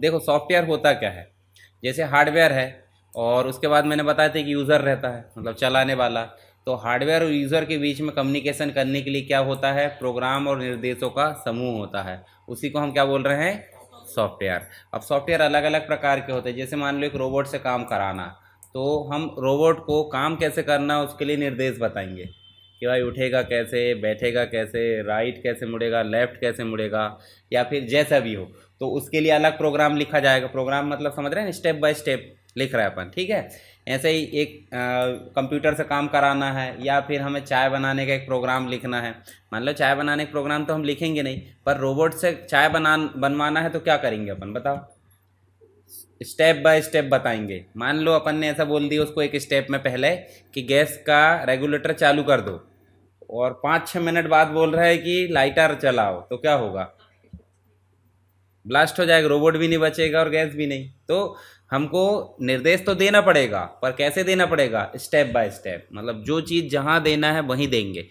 देखो सॉफ्टवेयर होता क्या है, जैसे हार्डवेयर है और उसके बाद मैंने बताया था कि यूज़र रहता है, मतलब चलाने वाला। तो हार्डवेयर और यूज़र के बीच में कम्युनिकेशन करने के लिए क्या होता है, प्रोग्राम और निर्देशों का समूह होता है, उसी को हम क्या बोल रहे हैं, सॉफ्टवेयर। अब सॉफ्टवेयर अलग अलग प्रकार के होते हैं, जैसे मान लो एक रोबोट से काम कराना, तो हम रोबोट को काम कैसे करना उसके लिए निर्देश बताएंगे कि भाई उठेगा कैसे, बैठेगा कैसे, राइट कैसे मुड़ेगा, लेफ्ट कैसे मुड़ेगा, या फिर जैसा भी हो, तो उसके लिए अलग प्रोग्राम लिखा जाएगा। प्रोग्राम मतलब समझ रहे हैं, स्टेप बाय स्टेप लिख रहे हैं अपन, ठीक है। ऐसे ही एक कंप्यूटर से काम कराना है, या फिर हमें चाय बनाने का एक प्रोग्राम लिखना है। मान लो चाय बनाने का प्रोग्राम तो हम लिखेंगे नहीं, पर रोबोट से चाय बनवाना है तो क्या करेंगे अपन, बताओ, स्टेप बाय स्टेप बताएंगे। मान लो अपन ने ऐसा बोल दिया उसको एक स्टेप में पहले कि गैस का रेगुलेटर चालू कर दो, और 5-6 मिनट बाद बोल रहा है कि लाइटर चलाओ, तो क्या होगा, ब्लास्ट हो जाएगा, रोबोट भी नहीं बचेगा और गैस भी नहीं। तो हमको निर्देश तो देना पड़ेगा, पर कैसे देना पड़ेगा, स्टेप बाय स्टेप, मतलब जो चीज़ जहाँ देना है वहीं देंगे।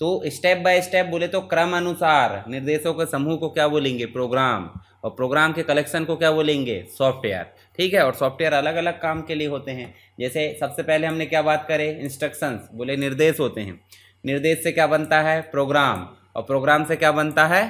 तो स्टेप बाय स्टेप बोले तो क्रम अनुसार निर्देशों के समूह को क्या बोलेंगे, प्रोग्राम, और प्रोग्राम के कलेक्शन को क्या बोलेंगे, सॉफ्टवेयर, ठीक है। और सॉफ्टवेयर अलग अलग काम के लिए होते हैं। जैसे सबसे पहले हमने क्या बात करे, इंस्ट्रक्शंस, बोले निर्देश होते हैं, निर्देश से क्या बनता है, प्रोग्राम, और प्रोग्राम से क्या बनता है,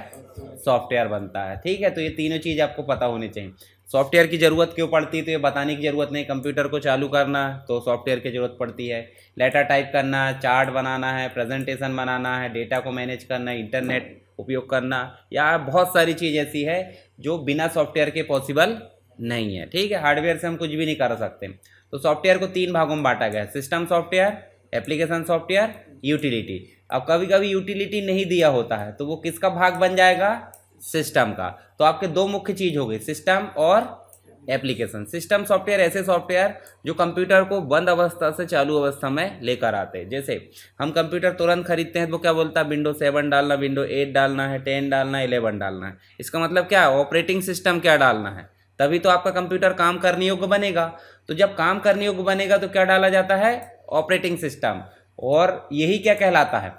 सॉफ्टवेयर बनता है, ठीक है। तो ये तीनों चीज़ आपको पता होनी चाहिए। सॉफ्टवेयर की ज़रूरत क्यों पड़ती है, तो ये बताने की ज़रूरत नहीं। कंप्यूटर को चालू करना तो सॉफ्टवेयर की ज़रूरत पड़ती है, लेटर टाइप करना, चार्ट बनाना है, प्रेजेंटेशन बनाना है, डेटा को मैनेज करना, इंटरनेट उपयोग करना, या बहुत सारी चीज़ ऐसी है जो बिना सॉफ्टवेयर के पॉसिबल नहीं है, ठीक है। हार्डवेयर से हम कुछ भी नहीं कर सकते। तो सॉफ्टवेयर को 3 भागों में बांटा गया है, system software, application software, utility. अब कभी कभी यूटिलिटी नहीं दिया होता है तो वो किसका भाग बन जाएगा, सिस्टम का। तो आपके 2 मुख्य चीज हो गई, सिस्टम और एप्लीकेशन। सिस्टम सॉफ्टवेयर ऐसे सॉफ्टवेयर जो कंप्यूटर को बंद अवस्था से चालू अवस्था में लेकर आते हैं। जैसे हम कंप्यूटर तुरंत खरीदते हैं तो क्या बोलता है, विंडो 7 डालना, विंडो 8 डालना है, 10 डालना है, 11 डालना है। इसका मतलब क्या है, ऑपरेटिंग सिस्टम क्या डालना है, तभी तो आपका कंप्यूटर काम करने योग्य बनेगा। तो जब काम करने योग्य बनेगा तो क्या डाला जाता है, ऑपरेटिंग सिस्टम, और यही क्या कहलाता है।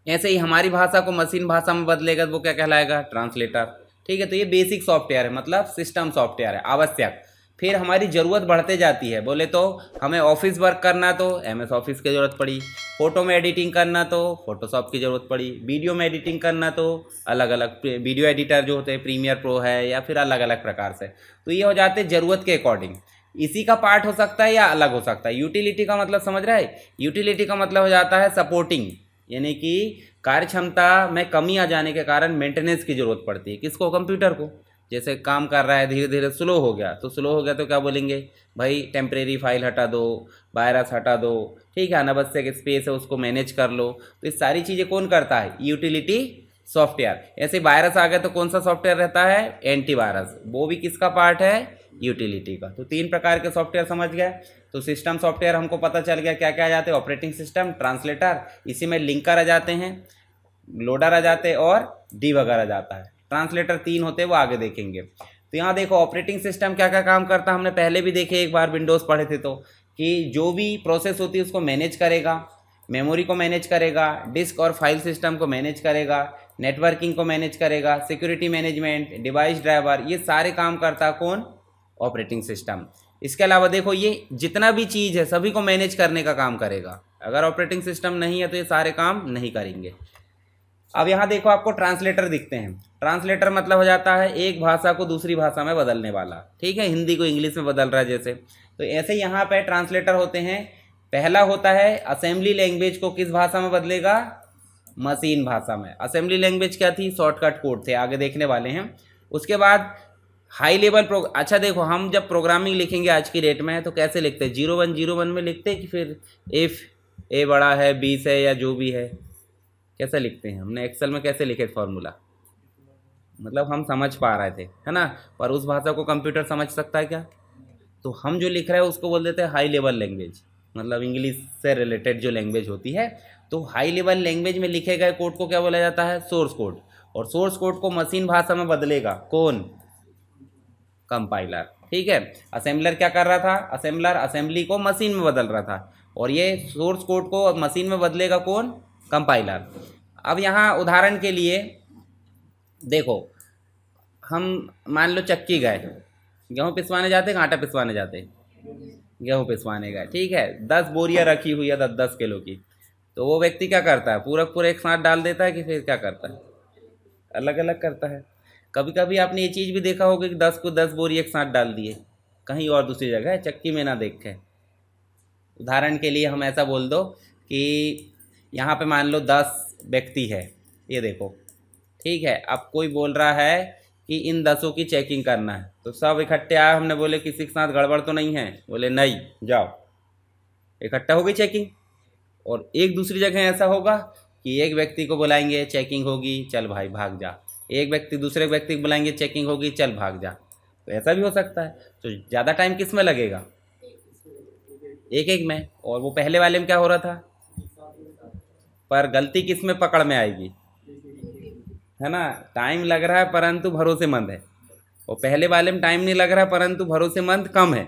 ऐसे ही हमारी भाषा को मशीन भाषा में बदलेगा तो वो क्या कहलाएगा, ट्रांसलेटर, ठीक है। तो ये बेसिक सॉफ्टवेयर है, मतलब सिस्टम सॉफ्टवेयर है, आवश्यक। फिर हमारी ज़रूरत बढ़ते जाती है, बोले तो हमें ऑफिस वर्क करना तो MS ऑफिस की ज़रूरत पड़ी, फोटो में एडिटिंग करना तो फोटोशॉप की ज़रूरत पड़ी, वीडियो में एडिटिंग करना तो अलग अलग वीडियो एडिटर जो होते हैं, प्रीमियर प्रो है, या फिर अलग अलग प्रकार से। तो ये हो जाते हैं ज़रूरत के अकॉर्डिंग, इसी का पार्ट हो सकता है या अलग हो सकता है। यूटिलिटी का मतलब समझ रहा है, यूटिलिटी का मतलब हो जाता है सपोर्टिंग, यानी कि कार्य क्षमता में कमी आ जाने के कारण मेंटेनेंस की जरूरत पड़ती है, किसको, कंप्यूटर को। जैसे काम कर रहा है, धीरे धीरे स्लो हो गया, तो स्लो हो गया तो क्या बोलेंगे, भाई टेम्परेरी फाइल हटा दो, वायरस हटा दो, ठीक है, अनावश्यक स्पेस है उसको मैनेज कर लो। तो ये सारी चीज़ें कौन करता है, यूटिलिटी सॉफ्टवेयर। ऐसे वायरस आ गया तो कौन सा सॉफ्टवेयर रहता है, एंटीवायरस, वो भी किसका पार्ट है, यूटिलिटी का। तो 3 प्रकार के सॉफ्टवेयर समझ गए। तो सिस्टम सॉफ्टवेयर हमको पता चल गया क्या क्या आ जाते हैं, ऑपरेटिंग सिस्टम, ट्रांसलेटर, इसी में लिंकर आ जाते हैं, लोडर आ जाते हैं, और डीबगर आ जाता है। ट्रांसलेटर 3 होते हैं, वो आगे देखेंगे। तो यहाँ देखो ऑपरेटिंग सिस्टम क्या क्या काम करता है, हमने पहले भी देखे, एक बार विंडोज़ पढ़े थे, तो कि जो भी प्रोसेस होती है उसको मैनेज करेगा, मेमोरी को मैनेज करेगा, डिस्क और फाइल सिस्टम को मैनेज करेगा, नेटवर्किंग को मैनेज करेगा, सिक्योरिटी मैनेजमेंट, डिवाइस ड्राइवर, ये सारे काम करता है कौन, ऑपरेटिंग सिस्टम। इसके अलावा देखो ये जितना भी चीज़ है सभी को मैनेज करने का काम करेगा। अगर ऑपरेटिंग सिस्टम नहीं है तो ये सारे काम नहीं करेंगे। अब यहाँ देखो आपको ट्रांसलेटर दिखते हैं। ट्रांसलेटर मतलब हो जाता है एक भाषा को दूसरी भाषा में बदलने वाला, ठीक है, हिंदी को इंग्लिश में बदल रहा है जैसे। तो ऐसे यहाँ पे ट्रांसलेटर होते हैं। पहला होता है असेंबली लैंग्वेज को किस भाषा में बदलेगा, मशीन भाषा में। असेंबली लैंग्वेज क्या थी, शॉर्टकट कोड थे, आगे देखने वाले हैं। उसके बाद हाई लेवल अच्छा देखो हम जब प्रोग्रामिंग लिखेंगे आज की डेट में तो कैसे लिखते हैं, 0101 में लिखते हैं कि फिर इफ़ ए बड़ा है 20 है या जो भी है, कैसे लिखते हैं, हमने एक्सेल में कैसे लिखे फॉर्मूला, मतलब हम समझ पा रहे थे, है ना। पर उस भाषा को कंप्यूटर समझ सकता है क्या, तो हम जो लिख रहे हैं उसको बोल देते हैं हाई लेवल लैंग्वेज, मतलब इंग्लिश से रिलेटेड जो लैंग्वेज होती है। तो हाई लेवल लैंग्वेज में लिखे गए कोड को क्या बोला जाता है, सोर्स कोड। और सोर्स कोड को मशीन भाषा में बदलेगा कौन, कंपाइलर, ठीक है। असेंबलर क्या कर रहा था, असेंबलर असेंबली को मशीन में बदल रहा था, और ये सोर्स कोड को मशीन में बदलेगा कौन, कंपाइलर। अब यहाँ उदाहरण के लिए देखो हम मान लो चक्की गए, गेहूँ पिसवाने जाते हैं, आटा पिसवाने जाते हैं, गेहूँ पिसवाने गए, ठीक है, 10 बोरियाँ रखी हुई है 10-10 किलो की, तो वो व्यक्ति क्या करता है, पूरा पूरा एक साथ डाल देता है कि फिर क्या करता है, अलग अलग करता है। कभी कभी आपने ये चीज़ भी देखा होगा कि 10 को 10 बोरी एक साथ डाल दिए कहीं और दूसरी जगह, चक्की में ना देखे। उदाहरण के लिए हम ऐसा बोल दो कि यहाँ पे मान लो 10 व्यक्ति है, ये देखो, ठीक है, अब कोई बोल रहा है कि इन 10 की चेकिंग करना है, तो सब इकट्ठे आए, हमने बोले किसी के साथ गड़बड़ तो नहीं है, बोले नहीं, जाओ, इकट्ठा हो गई चेकिंग। और एक दूसरी जगह ऐसा होगा कि एक व्यक्ति को बुलाएंगे, चेकिंग होगी, चल भाई भाग जा, एक व्यक्ति दूसरे व्यक्ति को बुलाएंगे, चेकिंग होगी, चल भाग जा, तो ऐसा भी हो सकता है। तो ज़्यादा टाइम किस में लगेगा, एक एक में। और वो पहले वाले में क्या हो रहा था, पर गलती किस में पकड़ में आएगी, है ना, टाइम लग रहा है परंतु भरोसेमंद है, और पहले वाले में टाइम नहीं लग रहा है परंतु भरोसेमंद कम है,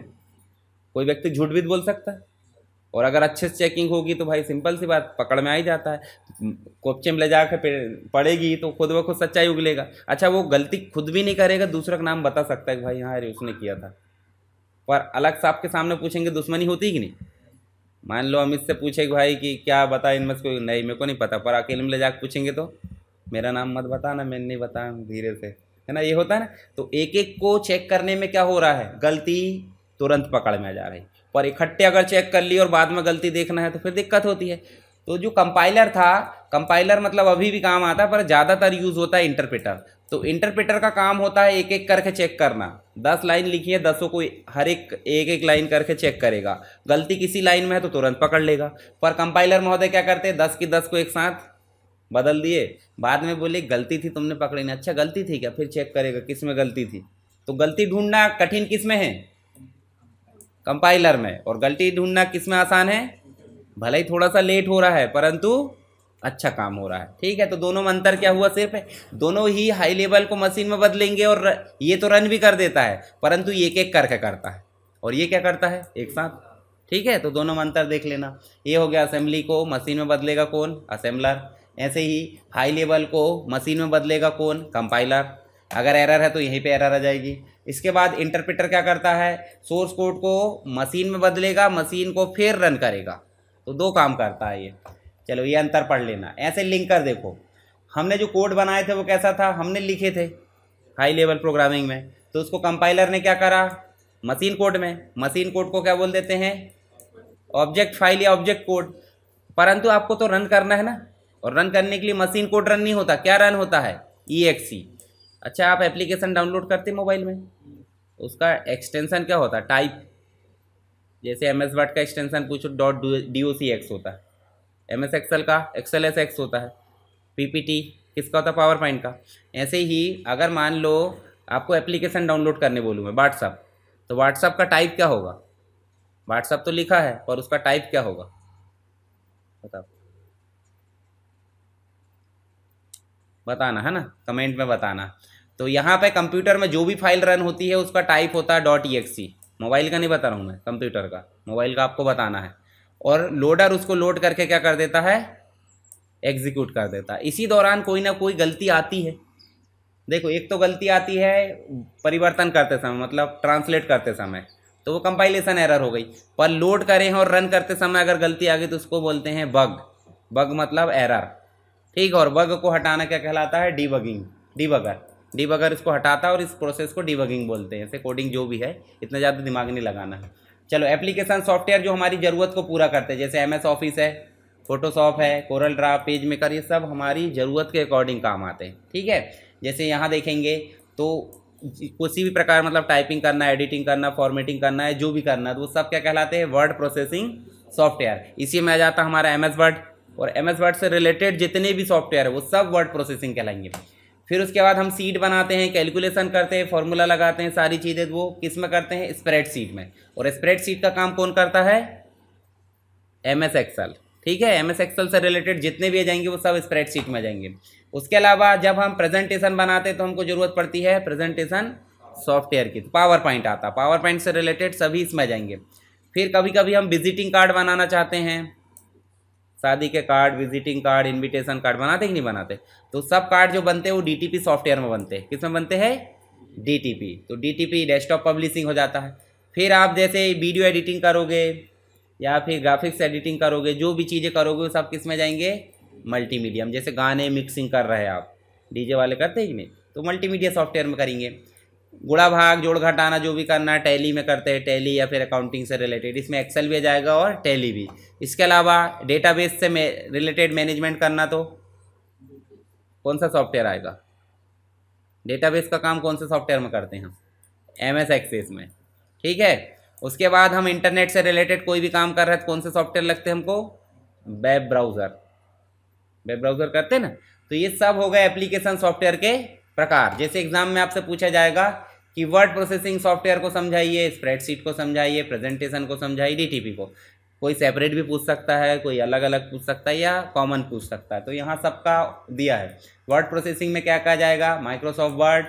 कोई व्यक्ति झूठ भी बोल सकता है। और अगर अच्छे से चेकिंग होगी तो भाई सिंपल सी बात, पकड़ में आ ही जाता है, कोपचे में ले जाकर पड़ेगी तो खुद ब खुद सच्चाई उगलेगा। अच्छा, वो गलती खुद भी नहीं करेगा, दूसरा का नाम बता सकता है कि भाई हाँ अरे उसने किया था, पर अलग से आपके सामने पूछेंगे दुश्मनी होती कि नहीं। मान लो अमित से पूछे कि भाई कि क्या बता इनमें से कोई, नहीं मेरे को नहीं पता, पर अकेले में ले जाकर पूछेंगे तो मेरा नाम मत बताना, मैंने नहीं बताया, धीरे से, है ना, ये होता है ना। तो एक एक को चेक करने में क्या हो रहा है, गलती तुरंत पकड़ में आ जा रही, पर इकट्ठे अगर चेक कर ली और बाद में गलती देखना है तो फिर दिक्कत होती है। तो जो कंपाइलर था, कंपाइलर मतलब अभी भी काम आता है पर ज़्यादातर यूज़ होता है इंटरप्रेटर। तो इंटरप्रेटर का काम होता है एक एक करके चेक करना, 10 लाइन लिखी है, 10 को हर एक एक लाइन करके चेक करेगा, गलती किसी लाइन में है तो तुरंत पकड़ लेगा। पर कंपाइलर महोदय क्या करते हैं, 10 की 10 को एक साथ बदल दिए, बाद में बोले गलती थी तुमने पकड़ी नहीं, अच्छा गलती थी क्या, फिर चेक करेगा किस में गलती थी। तो गलती ढूंढना कठिन किस में है, कंपाइलर में, और गलती ढूंढना किस में आसान है, भले ही थोड़ा सा लेट हो रहा है परंतु अच्छा काम हो रहा है, ठीक है। तो दोनों में अंतर क्या हुआ, सिर्फ दोनों ही हाई लेवल को मशीन में बदलेंगे, और ये तो रन भी कर देता है परंतु ये एक एक करके करता है, और ये क्या करता है एक साथ, ठीक है। तो दोनों में अंतर देख लेना। ये हो गया असेंबली को मशीन में बदलेगा कौन, असेंबलर। ऐसे ही हाई लेवल को मशीन में बदलेगा कौन, कंपाइलर। अगर एरर है तो यहीं पे एरर आ जाएगी। इसके बाद इंटरप्रेटर क्या करता है, सोर्स कोड को मशीन में बदलेगा, मशीन को फिर रन करेगा, तो 2 काम करता है ये। चलो ये अंतर पढ़ लेना। ऐसे लिंकर देखो, हमने जो कोड बनाए थे वो कैसा था, हमने लिखे थे हाई लेवल प्रोग्रामिंग में, तो उसको कंपाइलर ने क्या करा, मशीन कोड में, मशीन कोड को क्या बोल देते हैं, ऑब्जेक्ट फाइल या ऑब्जेक्ट कोड। परंतु आपको तो रन करना है ना, और रन करने के लिए मशीन कोड रन नहीं होता, क्या रन होता है, EXE। अच्छा, आप एप्लीकेशन डाउनलोड करते मोबाइल में, उसका एक्सटेंशन क्या होता है, टाइप। जैसे MS वर्ड का एक्सटेंशन पूछो .docx होता है, MS एक्सेल का XLSX होता है, PPT किसका होता है, पावर पॉइंट का। ऐसे ही अगर मान लो आपको एप्लीकेशन डाउनलोड करने बोलूँ मैं, व्हाट्सअप, तो व्हाट्सअप का टाइप क्या होगा, व्हाट्सअप तो लिखा है पर उसका टाइप क्या होगा, बताओ, बताना है ना, कमेंट में बताना। तो यहाँ पे कंप्यूटर में जो भी फाइल रन होती है उसका टाइप होता है .exe। मोबाइल का नहीं बता रहा हूँ मैं, कंप्यूटर का, मोबाइल का आपको बताना है। और लोडर उसको लोड करके क्या कर देता है, एग्जीक्यूट कर देता है। इसी दौरान कोई ना कोई गलती आती है। देखो, एक तो गलती आती है परिवर्तन करते समय, मतलब ट्रांसलेट करते समय, तो वो कंपाइलेशन एरर हो गई। पर लोड करें और रन करते समय अगर गलती आ गई तो उसको बोलते हैं बग। बग मतलब एरर, ठीक है। और बग को हटाना क्या कहलाता है, डीबगिंग, डीबगर। डीबगर इसको हटाता है और इस प्रोसेस को डीबगिंग बोलते हैं। ऐसे कोडिंग जो भी है, इतना ज़्यादा दिमाग नहीं लगाना है। चलो, एप्लीकेशन सॉफ्टवेयर जो हमारी ज़रूरत को पूरा करते हैं, जैसे MS ऑफिस है, फोटोशॉप है, कोरल ड्रा, पेज मेकर, ये सब हमारी ज़रूरत के अकॉर्डिंग काम आते हैं, ठीक है। जैसे यहाँ देखेंगे तो किसी भी प्रकार, मतलब टाइपिंग करना, एडिटिंग करना, फॉर्मेटिंग करना है, जो भी करना है, तो वो सब क्या कहलाते हैं, वर्ड प्रोसेसिंग सॉफ्टवेयर। इसी में आ जाता हमारा MS वर्ड, और MS वर्ड से रिलेटेड जितने भी सॉफ्टवेयर है वो सब वर्ड प्रोसेसिंग कहलाएंगे। फिर उसके बाद हम सीट बनाते हैं, कैलकुलेशन करते हैं, फॉर्मूला लगाते हैं, सारी चीज़ें वो किस में करते हैं, स्प्रेडशीट में। और स्प्रेडशीट का काम कौन करता है, MS एक्सेल, ठीक है। MS एक्सेल से रिलेटेड जितने भी आ जाएंगे वो सब स्प्रेडशीट में आ जाएंगे। उसके अलावा जब हम प्रेजेंटेशन बनाते हैं तो हमको ज़रूरत पड़ती है प्रेजेंटेशन सॉफ्टवेयर की, तो पावर पॉइंट आता, पावर पॉइंट से रिलेटेड सभी इसमें आ जाएंगे। फिर कभी कभी हम विजिटिंग कार्ड बनाना चाहते हैं, शादी के card, visiting card, invitation card बनाते कि नहीं बनाते, तो सब कार्ड जो बनते हैं वो DTP सॉफ्टवेयर में बनते हैं। किस में बनते हैं, DTP, तो DTP डेस्कटॉप पब्लिशिंग हो जाता है। फिर आप जैसे वीडियो एडिटिंग करोगे या फिर ग्राफिक्स एडिटिंग करोगे, जो भी चीज़ें करोगे वो सब किस में जाएंगे, मल्टीमीडिया में। जैसे गाने मिक्सिंग कर रहे हैं आप, डीजे वाले करते हैं कि नहीं, तो मल्टीमीडिया सॉफ्टवेयर में करेंगे। गुणा भाग जोड़ घटाना जो भी करना है टैली में करते हैं, टैली या फिर अकाउंटिंग से रिलेटेड, इसमें एक्सेल भी आ जाएगा और टैली भी। इसके अलावा डेटाबेस से रिलेटेड मैनेजमेंट करना तो कौन सा सॉफ्टवेयर आएगा, डेटाबेस का काम कौन से सॉफ्टवेयर में करते हैं हम, MS एक्सेस में, ठीक है। उसके बाद हम इंटरनेट से रिलेटेड कोई भी काम कर रहे हैं तो कौन से सॉफ्टवेयर लगते हैं हमको, वेब ब्राउज़र, वेब ब्राउज़र करते हैं ना। तो ये सब हो गए एप्लीकेशन सॉफ्टवेयर के प्रकार। जैसे एग्जाम में आपसे पूछा जाएगा कि वर्ड प्रोसेसिंग सॉफ्टवेयर को समझाइए, स्प्रेडशीट को समझाइए, प्रेजेंटेशन को समझाइए, DTP को, कोई सेपरेट भी पूछ सकता है, कोई अलग अलग पूछ सकता है या कॉमन पूछ सकता है। तो यहाँ सबका दिया है। वर्ड प्रोसेसिंग में क्या कहा जाएगा, माइक्रोसॉफ्ट वर्ड,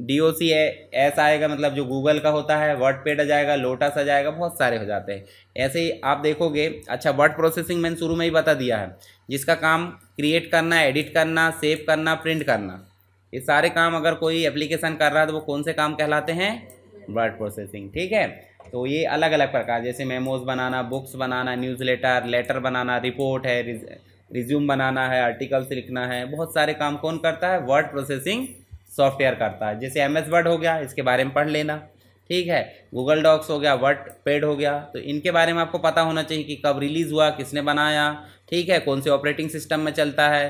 DOCS आएगा, मतलब जो गूगल का होता है, वर्डपैड आ जाएगा, लोटस आ जाएगा, बहुत सारे हो जाते हैं। ऐसे ही आप देखोगे। अच्छा, वर्ड प्रोसेसिंग मैंने शुरू में ही बता दिया है, जिसका काम क्रिएट करना, एडिट करना, सेव करना, प्रिंट करना, ये सारे काम अगर कोई एप्लीकेशन कर रहा है तो वो कौन से काम कहलाते हैं, वर्ड प्रोसेसिंग, ठीक है। तो ये अलग अलग प्रकार, जैसे मेमोज बनाना, बुक्स बनाना, न्यूज़लेटर, लेटर बनाना, रिपोर्ट है, रिज्यूम बनाना है, आर्टिकल्स लिखना है, बहुत सारे काम कौन करता है, वर्ड प्रोसेसिंग सॉफ्टवेयर करता है। जैसे MS वर्ड हो गया, इसके बारे में पढ़ लेना, ठीक है। गूगल डॉक्स हो गया, वर्डपैड हो गया, तो इनके बारे में आपको पता होना चाहिए कि कब रिलीज़ हुआ, किसने बनाया, ठीक है, कौन से ऑपरेटिंग सिस्टम में चलता है,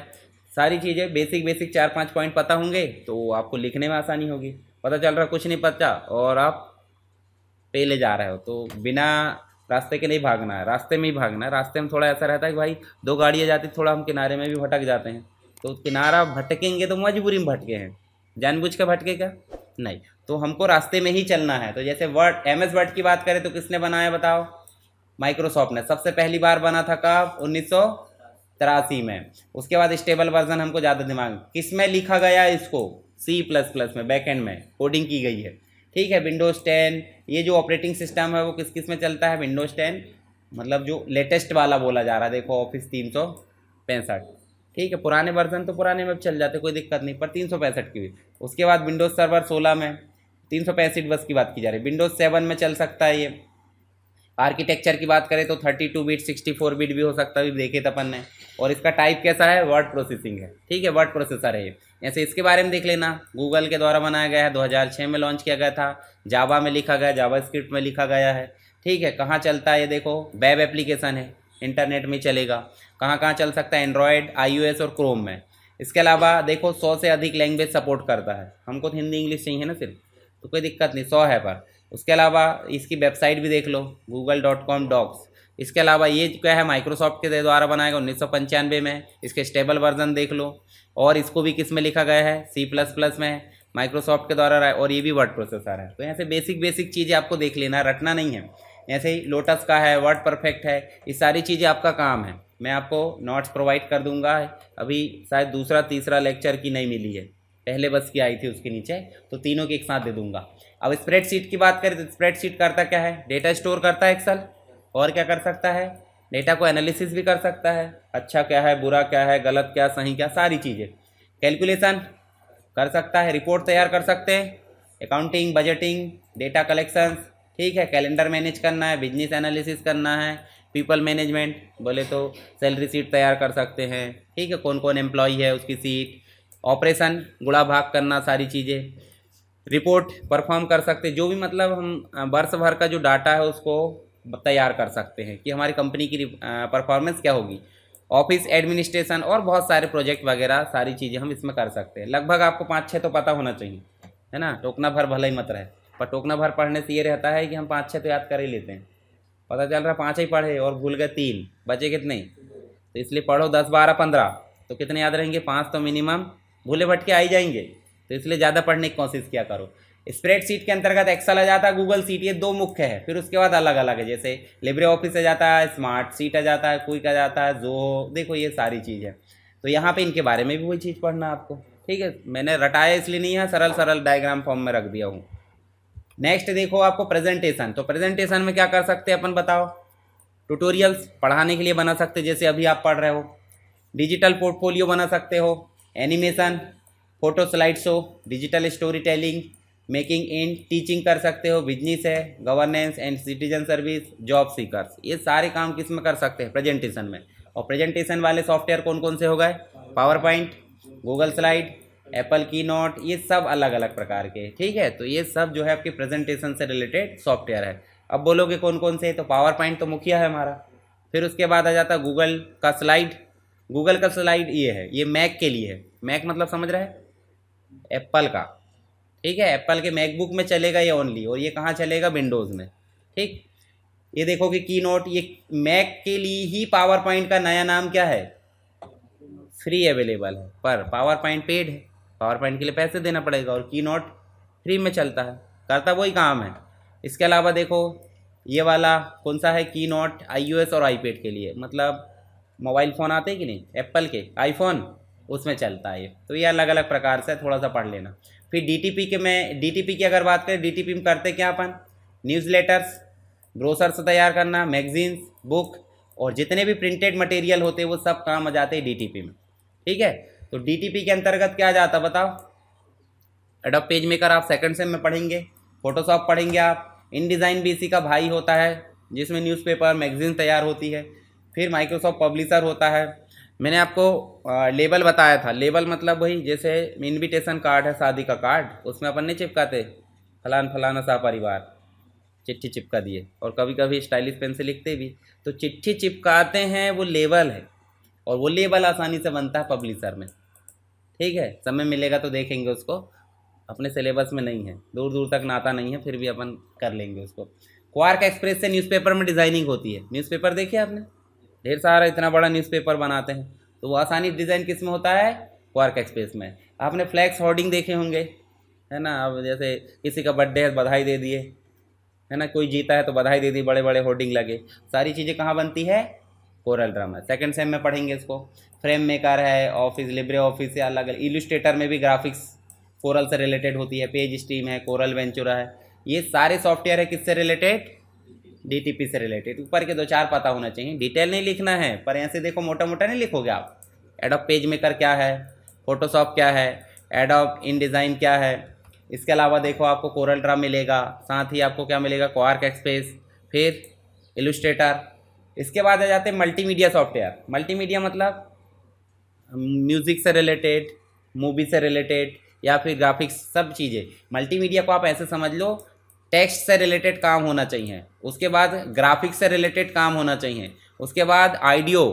सारी चीज़ें बेसिक 4-5 पॉइंट पता होंगे तो आपको लिखने में आसानी होगी। पता चल रहा कुछ नहीं पता और आप पहले जा रहे हो, तो बिना रास्ते के नहीं भागना है, रास्ते में ही भागना है। रास्ते में थोड़ा ऐसा रहता है कि भाई 2 गाड़ियाँ जाती, थोड़ा हम किनारे में भी भटक जाते हैं, तो किनारा भटकेंगे तो मजबूरी में भटके हैं, जानबूझ के भटके क्या नहीं, तो हमको रास्ते में ही चलना है। तो जैसे MS वर्ड की बात करें तो किसने बनाया बताओ, माइक्रोसॉफ्ट ने। सबसे पहली बार बना था कब, 1983 में। उसके बाद स्टेबल वर्जन हमको ज़्यादा दिमाग, किस में लिखा गया इसको, C++ में, बैकएंड में कोडिंग की गई है, ठीक है। विंडोज़ 10, ये जो ऑपरेटिंग सिस्टम है वो किस किस में चलता है, विंडोज़ 10, मतलब जो लेटेस्ट वाला बोला जा रहा है, देखो ऑफिस 365, ठीक है। पुराने वर्जन तो पुराने में चल जाते, कोई दिक्कत नहीं, पर 365 की भी। उसके बाद विंडोज़ सर्वर 16 में, 365 बस की बात की जा रही है। विंडोज़ 7 में चल सकता है ये। आर्किटेक्चर की बात करें तो 32 बिट 64 बिट भी हो सकता है, देखे था अपन ने। और इसका टाइप कैसा है, वर्ड प्रोसेसिंग है, ठीक है, वर्ड प्रोसेसर है ये। ऐसे इसके बारे में देख लेना, गूगल के द्वारा बनाया गया है, 2006 में लॉन्च किया गया था, जावा में लिखा गया, जावास्क्रिप्ट में लिखा गया है, ठीक है। कहाँ चलता है ये देखो, वेब एप्लीकेशन है, इंटरनेट में चलेगा। कहाँ कहाँ चल सकता है, एंड्रॉयड, iOS और क्रोम में। इसके अलावा देखो 100 से अधिक लैंग्वेज सपोर्ट करता है, हमको तो हिंदी इंग्लिश चाहिए ना सिर्फ, तो कोई दिक्कत नहीं, 100 है पर। उसके अलावा इसकी वेबसाइट भी देख लो, google.com डॉक्स। इसके अलावा ये क्या है, माइक्रोसॉफ्ट के द्वारा बनाया गया 1995 में, इसके स्टेबल वर्जन देख लो। और इसको भी किस में लिखा गया है, C++ में, माइक्रोसॉफ्ट के द्वारा, और ये भी वर्ड प्रोसेसर है। तो ऐसे बेसिक चीज़ें आपको देख लेना, रटना नहीं है। ऐसे ही लोटस का है, वर्ड परफेक्ट है, ये सारी चीज़ें आपका काम है। मैं आपको नोट्स प्रोवाइड कर दूंगा, अभी शायद दूसरा तीसरा लेक्चर की नहीं मिली है, पहले बस की आई थी उसके नीचे, तो तीनों के एक साथ दे दूंगा। अब स्प्रेडशीट की बात करें तो स्प्रेडशीट करता क्या है, डेटा स्टोर करता है एक्सेल, और क्या कर सकता है, डेटा को एनालिसिस भी कर सकता है, अच्छा क्या है, बुरा क्या है, गलत क्या, सही क्या, सारी चीज़ें। कैलकुलेशन कर सकता है, रिपोर्ट तैयार कर सकते हैं, अकाउंटिंग, बजटिंग, डेटा कलेक्शंस, ठीक है। कैलेंडर मैनेज करना है, बिजनेस एनालिसिस करना है, पीपल मैनेजमेंट बोले तो सैलरी सीट तैयार कर सकते हैं, ठीक है, कौन कौन एम्प्लॉई है उसकी सीट, ऑपरेशन, गुणा भाग करना, सारी चीज़ें, रिपोर्ट परफॉर्म कर सकते हैं, जो भी मतलब हम वर्ष भर का जो डाटा है उसको तैयार कर सकते हैं कि हमारी कंपनी की परफॉर्मेंस क्या होगी, ऑफिस एडमिनिस्ट्रेशन और बहुत सारे प्रोजेक्ट वगैरह, सारी चीज़ें हम इसमें कर सकते हैं। लगभग आपको 5-6 तो पता होना चाहिए, है ना, टोकना भर भले ही मत रहे, पर टोकना भर पढ़ने से ये रहता है कि हम 5-6 तो याद कर ही लेते हैं, पता चल रहा 5 ही पढ़े और भूल गए 3, बचे कितने, तो इसलिए पढ़ो 10, 12, 15, तो कितने याद रहेंगे, 5 तो मिनिमम भूले भटके आ ही जाएंगे, तो इसलिए ज़्यादा पढ़ने की कोशिश किया करो। स्प्रेडशीट के अंतर्गत एक्सेल आ जाता है, गूगल शीट, ये 2 मुख्य है, फिर उसके बाद अलग अलग है, जैसे लिब्रे ऑफिस आ जाता है, स्मार्ट शीट आ जाता है, क्विक आ जाता है, जो देखो ये सारी चीज़ है। तो यहाँ पे इनके बारे में भी वही चीज़ पढ़ना आपको, ठीक है। मैंने रटाया इसलिए नहीं है, सरल डायग्राम फॉर्म में रख दिया हूँ। नेक्स्ट देखो आपको प्रेजेंटेशन, तो प्रेजेंटेशन में क्या कर सकते हैं अपन बताओ, ट्यूटोरियल्स पढ़ाने के लिए बना सकते, जैसे अभी आप पढ़ रहे हो, डिजिटल पोर्टफोलियो बना सकते हो, animation, photo slide show, digital story telling, making in, teaching कर सकते हो, बिजनेस है, governance and citizen service, job seekers, ये सारे काम किस में कर सकते हैं? प्रेजेंटेशन में। और प्रेजेंटेशन वाले सॉफ्टवेयर कौन कौन से हो गए? Power point, Google slide, Apple की नोट, ये सब अलग अलग प्रकार के। ठीक है, तो ये सब जो है आपकी प्रेजेंटेशन से रिलेटेड सॉफ्टवेयर है। अब बोलोगे कौन कौन से? तो पावर पॉइंट तो मुखिया है हमारा, फिर उसके बाद आ जाता है गूगल का स्लाइड। गूगल का स्लाइड ये है, ये मैक के लिए है। मैक मतलब समझ रहे हैं? एप्पल का। ठीक है, एप्पल के मैकबुक में चलेगा ये ओनली, और ये कहाँ चलेगा? विंडोज़ में। ठीक, ये देखो कि की नोट, ये मैक के लिए ही पावर पॉइंट का नया नाम क्या है? फ्री अवेलेबल है, पर पावर पॉइंट पेड है, पावर पॉइंट के लिए पैसे देना पड़ेगा, और की नोट फ्री में चलता है, करता वही काम है। इसके अलावा देखो ये वाला कौन सा है? की नोट iOS और आईपैड के लिए, मतलब मोबाइल फ़ोन आते हैं कि नहीं एप्पल के, आईफोन, उसमें चलता है ये। तो ये अलग अलग प्रकार से थोड़ा सा पढ़ लेना। फिर डीटीपी के में, डीटीपी की अगर बात करें, डीटीपी में करते क्या अपन? न्यूज़लेटर्स, ब्रोशर्स तैयार करना, मैगजीन्स, बुक, और जितने भी प्रिंटेड मटेरियल होते हैं वो सब काम आ जाते हैं डीटीपी में। ठीक है, तो डीटीपी के अंतर्गत क्या जाता बताओ? एडोब पेज मेकर आप सेकंड सेम में पढ़ेंगे, फोटोशॉप पढ़ेंगे आप, इनडिज़ाइन भी इसी का भाई होता है, जिसमें न्यूज़पेपर मैगजीन तैयार होती है। फिर माइक्रोसॉफ्ट पब्लिशर होता है। मैंने आपको लेबल बताया था, लेबल मतलब वही जैसे इनविटेशन कार्ड है, शादी का कार्ड, उसमें अपन नहीं चिपकाते फलाना सा परिवार, चिट्ठी चिपका दिए, और कभी कभी स्टाइलिश पेन से लिखते भी, तो चिट्ठी चिपकाते हैं, वो लेबल है, और वो लेबल आसानी से बनता है पब्लिशर में। ठीक है, समय मिलेगा तो देखेंगे उसको, अपने सिलेबस में नहीं है, दूर दूर तक नाता नहीं है, फिर भी अपन कर लेंगे उसको। क्वार्क एक्सप्रेस से न्यूज़पेपर में डिज़ाइनिंग होती है। न्यूज़पेपर देखिए आपने, ढेर सारा इतना बड़ा न्यूज़पेपर बनाते हैं, तो वो आसानी डिज़ाइन किस में होता है? क्वार्क एक्सप्रेस में। आपने फ्लैक्स होर्डिंग देखे होंगे, है ना? अब जैसे किसी का बर्थडे है, बधाई दे दिए, है ना? कोई जीता है तो बधाई दे दी, बड़े बड़े होर्डिंग लगे। सारी चीज़ें कहाँ बनती है? कोरल ड्रा में। सेकंड सेम में पढ़ेंगे इसको। फ्रेम मेकर है, ऑफिस, लिब्रे ऑफिस से अलग अलग, इलस्ट्रेटर में भी ग्राफिक्स कोरल से रिलेटेड होती है, पेज स्ट्रीम है, कोरल वेंचुरा है, ये सारे सॉफ्टवेयर है किससे रिलेटेड? डीटीपी से रिलेटेड। ऊपर के दो चार पता होना चाहिए, डिटेल नहीं लिखना है, पर ऐसे देखो मोटा मोटा नहीं लिखोगे आप। एडोब पेज मेकर क्या है, फोटोशॉप क्या है, एडोब इनडिज़ाइन क्या है, इसके अलावा देखो आपको कोरल ड्रा मिलेगा, साथ ही आपको क्या मिलेगा? क्वार्क एक्सप्रेस, फिर इलस्ट्रेटर। इसके बाद आ जाते हैं मल्टीमीडिया सॉफ्टवेयर। मल्टीमीडिया मतलब म्यूज़िक से रिलेटेड, मूवी से रिलेटेड, या फिर ग्राफिक्स, सब चीज़ें। मल्टीमीडिया को आप ऐसे समझ लो, टेक्स्ट से रिलेटेड काम होना चाहिए, उसके बाद ग्राफिक्स से रिलेटेड काम होना चाहिए, उसके बाद ऑडियो,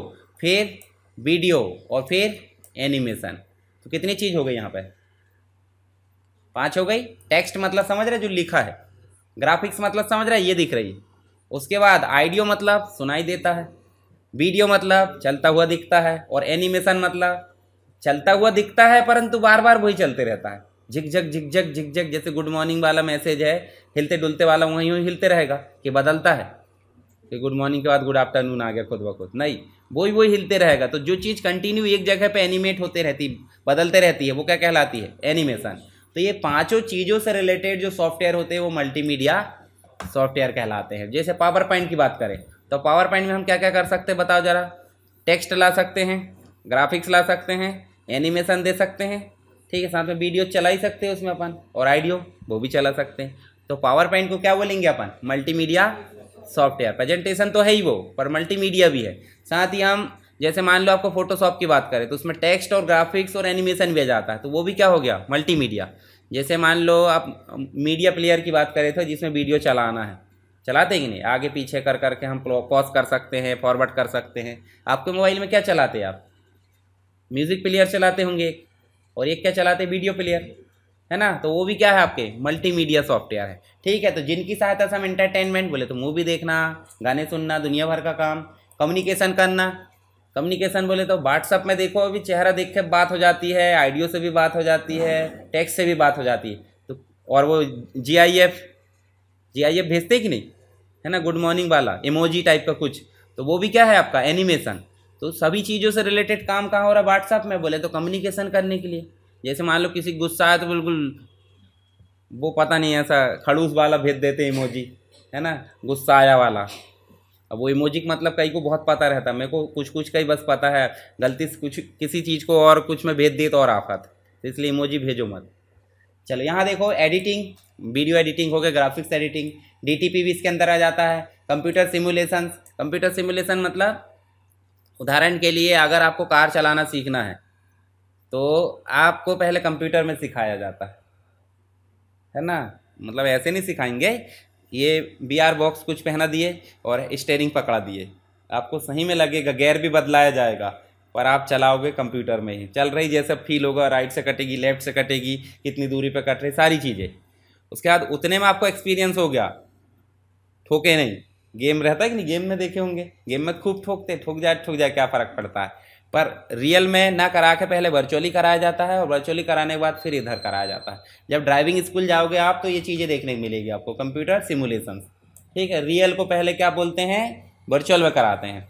फिर वीडियो, और फिर एनिमेशन। तो कितनी चीज़ हो गई यहाँ पे? 5 हो गई। टेक्स्ट मतलब समझ रहे जो लिखा है, ग्राफिक्स मतलब समझ रहे ये दिख रही है, उसके बाद ऑडियो मतलब सुनाई देता है, वीडियो मतलब चलता हुआ दिखता है, और एनिमेशन मतलब चलता हुआ दिखता है परंतु बार बार वही चलते रहता है, झिकझक झिकझक झिकझक। जैसे गुड मॉर्निंग वाला मैसेज है, हिलते डुलते वाला, वहीं वहीं हिलते रहेगा कि बदलता है कि गुड मॉर्निंग के बाद गुड आफ्टरनून आ गया खुद ब खुद, नहीं, वही वही हिलते रहेगा। तो जो चीज़ कंटिन्यू एक जगह पे एनिमेट होते रहती, बदलते रहती है, वो क्या कहलाती है? एनिमेशन। तो ये पांचों चीज़ों से रिलेटेड जो सॉफ्टवेयर होते हैं वो मल्टीमीडिया सॉफ्टवेयर कहलाते हैं। जैसे पावर पॉइंट की बात करें तो पावर पॉइंट में हम क्या क्या कर सकते हैं बताओ जरा? टेक्स्ट ला सकते हैं, ग्राफिक्स ला सकते हैं, एनिमेशन दे सकते हैं, ठीक है, साथ में वीडियो चला ही सकते हैं उसमें अपन, और ऑडियो वो भी चला सकते हैं। तो पावर पॉइंट को क्या बोलेंगे अपन? Multimedia software. प्रेजेंटेशन तो है ही वो, पर मल्टीमीडिया भी है। साथ ही हम जैसे मान लो आपको फोटोशॉप की बात करें तो उसमें टेक्स्ट और ग्राफिक्स और एनिमेशन भी आ जाता है, तो वो भी क्या हो गया? मल्टीमीडिया। जैसे मान लो आप मीडिया प्लेयर की बात करें थे जिसमें वीडियो चलाना है, चलाते हैं कि नहीं? आगे पीछे कर करके हम पॉज कर सकते हैं, फॉरवर्ड कर सकते हैं। आपके मोबाइल में क्या चलाते हैं आप? म्यूज़िक प्लेयर चलाते होंगे, और एक क्या चलाते हैं? वीडियो प्लेयर, है ना? तो वो भी क्या है आपके? मल्टीमीडिया सॉफ्टवेयर है। ठीक है, तो जिनकी सहायता से हम एंटरटेनमेंट बोले तो मूवी देखना, गाने सुनना, दुनिया भर का काम, कम्युनिकेशन करना। कम्युनिकेशन बोले तो व्हाट्सअप में देखो अभी चेहरा देख के बात हो जाती है, ऑडियो से भी बात हो जाती है, टेक्स्ट से भी बात हो जाती है। तो और वो जीआईएफ भेजते कि नहीं, है ना? गुड मॉर्निंग वाला इमोजी टाइप का कुछ, तो वो भी क्या है आपका? एनिमेशन। तो सभी चीज़ों से रिलेटेड काम कहाँ हो रहा है? व्हाट्सअप में। बोले तो कम्युनिकेशन करने के लिए, जैसे मान लो किसी गुस्सा है तो बिल्कुल वो पता नहीं ऐसा खड़ूस वाला भेज देते इमोजी, है ना? गुस्सा आया वाला। अब वो इमोजी का मतलब कई को बहुत पता रहता है, मेरे को कुछ कुछ का ही बस पता है, गलती से कुछ किसी चीज़ को और कुछ में भेज दिए तो और आफत, तो इसलिए इमोजी भेजो मत। चलो यहाँ देखो, एडिटिंग, वीडियो एडिटिंग हो गया, ग्राफिक्स एडिटिंग, डीटीपी भी इसके अंदर आ जाता है। कंप्यूटर सिमुलेशन, कंप्यूटर सिमुलेशन मतलब उदाहरण के लिए अगर आपको कार चलाना सीखना है तो आपको पहले कंप्यूटर में सिखाया जाता है ना, मतलब ऐसे नहीं सिखाएंगे, ये वीआर बॉक्स कुछ पहना दिए और स्टीयरिंग पकड़ा दिए, आपको सही में लगेगा, गियर भी बदलाया जाएगा, पर आप चलाओगे कंप्यूटर में ही, चल रही जैसा फील होगा, राइट से कटेगी, लेफ्ट से कटेगी, कितनी दूरी पे कट रही, सारी चीज़ें। उसके बाद उतने में आपको एक्सपीरियंस हो गया, ठोके नहीं। गेम रहता है कि नहीं, गेम में देखे होंगे, गेम में खूब ठोकते, ठोक जाए क्या फ़र्क पड़ता है, पर रियल में ना करा के पहले वर्चुअली कराया जाता है और वर्चुअली कराने के बाद फिर इधर कराया जाता है। जब ड्राइविंग स्कूल जाओगे आप तो ये चीज़ें देखने को मिलेगी आपको, कंप्यूटर सिमुलेशन, ठीक है। रियल को पहले क्या बोलते हैं, वर्चुअल में कराते हैं।